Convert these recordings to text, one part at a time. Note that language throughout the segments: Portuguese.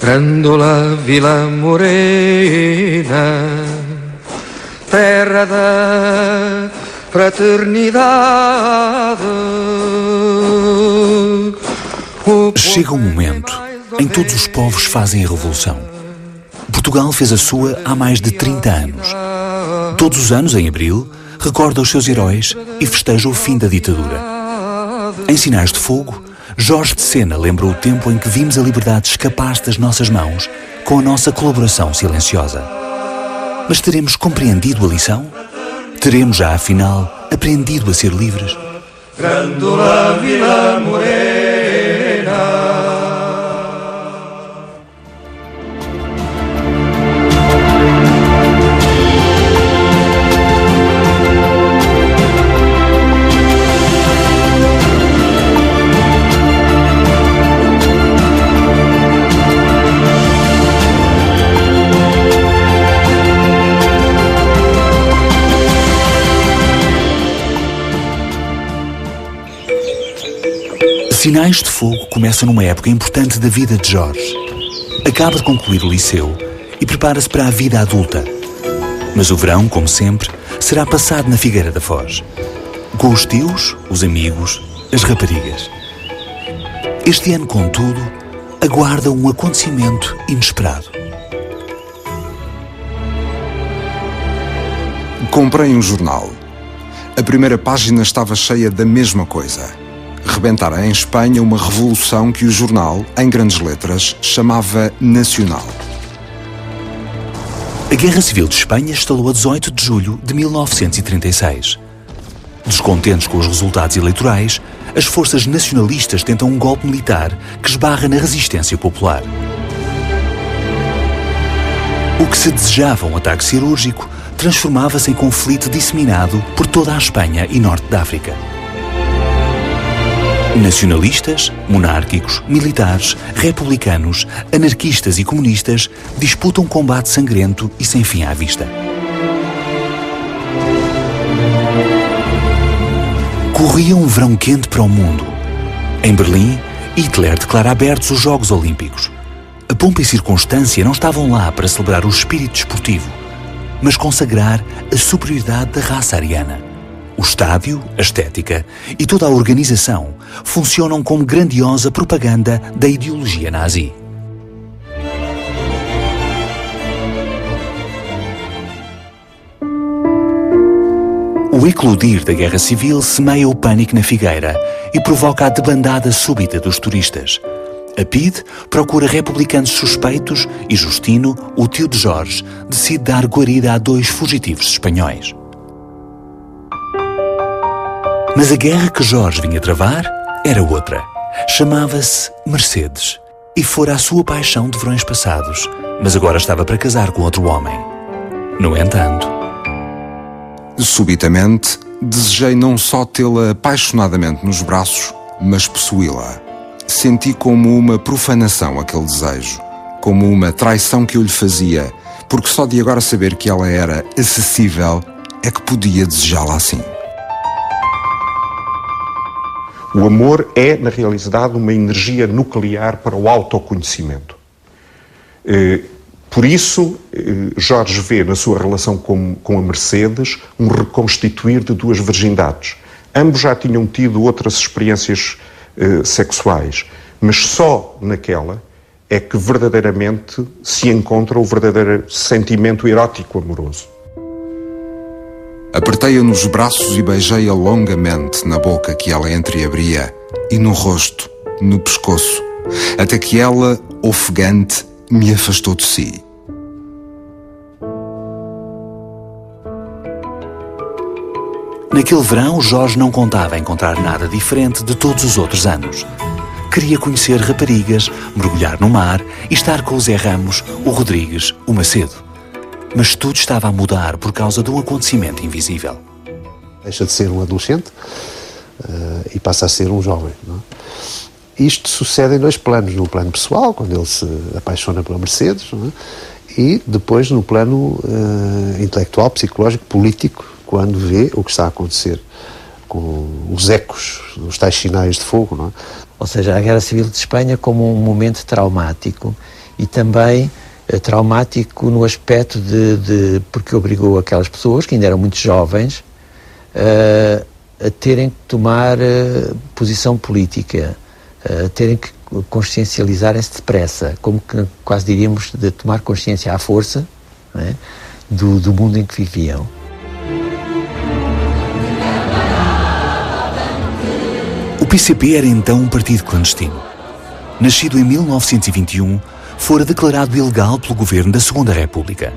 Grândola Vila Morena, terra da fraternidade. Chega um momento em que todos os povos fazem a revolução. Portugal fez a sua há mais de 30 anos. Todos os anos, em abril, recorda os seus heróis e festeja o fim da ditadura. Em Sinais de Fogo, Jorge de Sena lembra o tempo em que vimos a liberdade escapar das nossas mãos com a nossa colaboração silenciosa. Mas teremos compreendido a lição? Teremos já, afinal, aprendido a ser livres? Grândola Vila Morena. Sinais de Fogo começa numa época importante da vida de Jorge. Acaba de concluir o liceu e prepara-se para a vida adulta. Mas o verão, como sempre, será passado na Figueira da Foz, com os tios, os amigos, as raparigas. Este ano, contudo, aguarda um acontecimento inesperado. Comprei um jornal. A primeira página estava cheia da mesma coisa. Rebentara em Espanha uma revolução que o jornal, em grandes letras, chamava Nacional. A Guerra Civil de Espanha estalou a 18 de julho de 1936. Descontentes com os resultados eleitorais, as forças nacionalistas tentam um golpe militar que esbarra na resistência popular. O que se desejava um ataque cirúrgico transformava-se em conflito disseminado por toda a Espanha e norte da África. Nacionalistas, monárquicos, militares, republicanos, anarquistas e comunistas disputam um combate sangrento e sem fim à vista. Corria um verão quente para o mundo. Em Berlim, Hitler declara abertos os Jogos Olímpicos. A pompa e circunstância não estavam lá para celebrar o espírito desportivo, mas consagrar a superioridade da raça ariana. O estádio, a estética e toda a organização funcionam como grandiosa propaganda da ideologia nazi. O eclodir da Guerra Civil semeia o pânico na Figueira e provoca a debandada súbita dos turistas. A PIDE procura republicanos suspeitos e Justino, o tio de Jorge, decide dar guarida a 2 fugitivos espanhóis. Mas a guerra que Jorge vinha travar era outra. Chamava-se Mercedes e fora a sua paixão de verões passados, mas agora estava para casar com outro homem. No entanto, subitamente, desejei não só tê-la apaixonadamente nos braços, mas possuí-la. Senti como uma profanação aquele desejo, como uma traição que eu lhe fazia, porque só de agora saber que ela era acessível é que podia desejá-la assim. O amor é, na realidade, uma energia nuclear para o autoconhecimento. Por isso, Jorge vê na sua relação com a Mercedes um reconstituir de 2 virgindades. Ambos já tinham tido outras experiências sexuais, mas só naquela é que verdadeiramente se encontra o verdadeiro sentimento erótico amoroso. Apertei-a nos braços e beijei-a longamente na boca que ela entreabria e no rosto, no pescoço, até que ela, ofegante, me afastou de si. Naquele verão, Jorge não contava encontrar nada diferente de todos os outros anos. Queria conhecer raparigas, mergulhar no mar e estar com o Zé Ramos, o Rodrigues, o Macedo. Mas tudo estava a mudar por causa de um acontecimento invisível. Deixa de ser um adolescente e passa a ser um jovem. Não é? Isto sucede em 2 planos. No plano pessoal, quando ele se apaixona pela Mercedes, não é? E depois no plano intelectual, psicológico, político, quando vê o que está a acontecer com os ecos, os tais sinais de fogo. Não é? Ou seja, a Guerra Civil de Espanha como um momento traumático e também traumático no aspecto porque obrigou aquelas pessoas, que ainda eram muito jovens, a terem que tomar posição política, a terem que consciencializarem-se depressa, como que quase diríamos de tomar consciência à força, não é? do mundo em que viviam. O PCP era então um partido clandestino. Nascido em 1921, fora declarado ilegal pelo governo da Segunda República.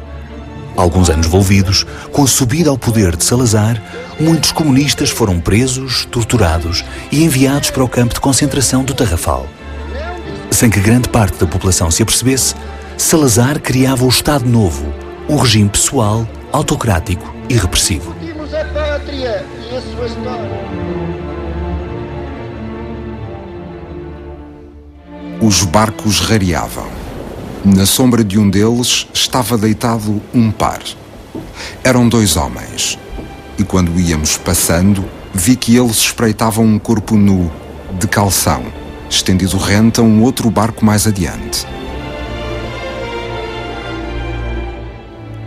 Alguns anos envolvidos, com a subida ao poder de Salazar, muitos comunistas foram presos, torturados e enviados para o campo de concentração do Tarrafal. Sem que grande parte da população se apercebesse, Salazar criava o Estado Novo, um regime pessoal, autocrático e repressivo. A pátria e a sua história. Os barcos rareavam. Na sombra de um deles estava deitado um par. Eram 2 homens. E quando íamos passando, vi que eles espreitavam um corpo nu, de calção, estendido rente a um outro barco mais adiante.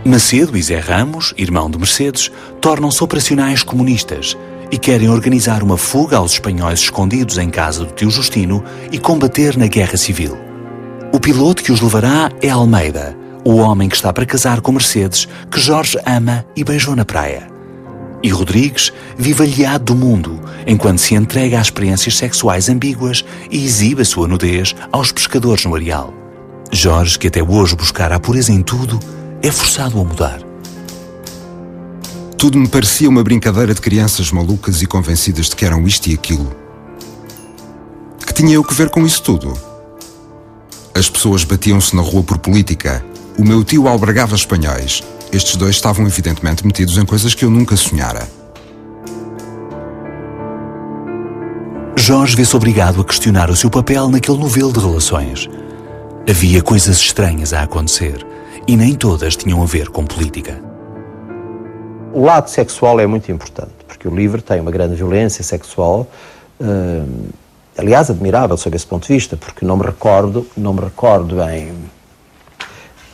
Macedo e Zé Ramos, irmão de Mercedes, tornam-se operacionais comunistas e querem organizar uma fuga aos espanhóis escondidos em casa do tio Justino e combater na Guerra Civil. O piloto que os levará é Almeida, o homem que está para casar com Mercedes, que Jorge ama e beijou na praia. E Rodrigues vive aliado do mundo, enquanto se entrega a experiências sexuais ambíguas e exibe a sua nudez aos pescadores no areal. Jorge, que até hoje buscara a pureza em tudo, é forçado a mudar. Tudo me parecia uma brincadeira de crianças malucas e convencidas de que eram isto e aquilo. Que tinha eu que ver com isso tudo? As pessoas batiam-se na rua por política. O meu tio albergava espanhóis. Estes 2 estavam evidentemente metidos em coisas que eu nunca sonhara. Jorge vê-se obrigado a questionar o seu papel naquele novelo de relações. Havia coisas estranhas a acontecer e nem todas tinham a ver com política. O lado sexual é muito importante, porque o livro tem uma grande violência sexual, aliás, admirável sob esse ponto de vista, porque não me recordo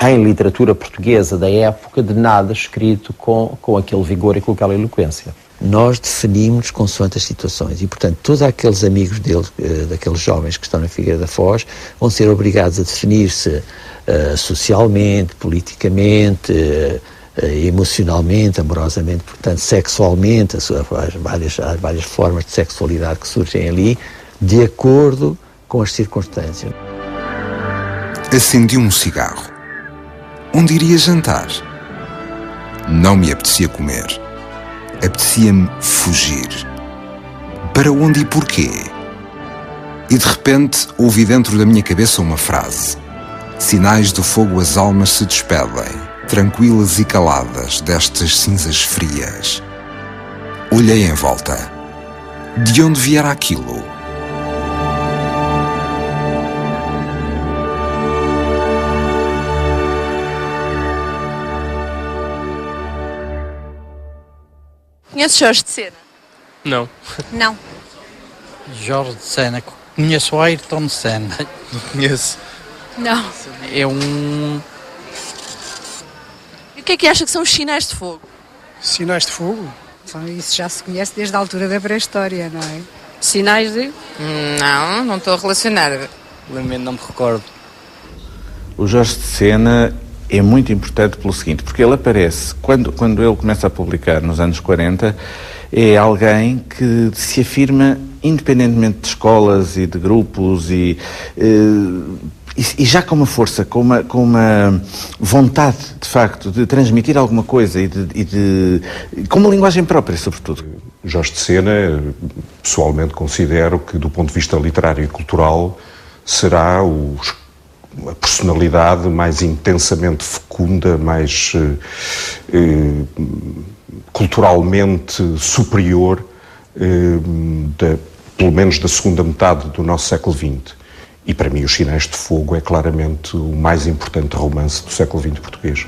em literatura portuguesa da época de nada escrito com aquele vigor e com aquela eloquência. Nós definimos consoante as situações e, portanto, todos aqueles amigos dele, daqueles jovens que estão na Figueira da Foz, vão ser obrigados a definir-se socialmente, politicamente, emocionalmente, amorosamente, portanto, sexualmente, as várias formas de sexualidade que surgem ali, de acordo com as circunstâncias. Acendi um cigarro. Onde iria jantar? Não me apetecia comer. Apetecia-me fugir. Para onde e porquê? E de repente ouvi dentro da minha cabeça uma frase. Sinais de fogo as almas se despedem, tranquilas e caladas destas cinzas frias. Olhei em volta. De onde viera aquilo? Conheces Jorge de Sena? Não. Não. Jorge de Sena. Conheço o Ayrton Senna. Não conheço. Não. É um... E o que é que acha que são os sinais de fogo? Sinais de fogo? Isso já se conhece desde a altura da pré-história, não é? Sinais de... Não estou a relacionar. Lamento, não me recordo. O Jorge de Sena é muito importante pelo seguinte, porque ele aparece, quando ele começa a publicar nos anos 40, é alguém que se afirma independentemente de escolas e de grupos e já com uma força, com uma vontade, de facto, de transmitir alguma coisa e com uma linguagem própria, sobretudo. Jorge de Sena, pessoalmente considero que, do ponto de vista literário e cultural, será a personalidade mais intensamente fecunda, mais culturalmente superior, pelo menos da segunda metade do nosso século XX. E para mim Os Sinais de Fogo é claramente o mais importante romance do século XX português.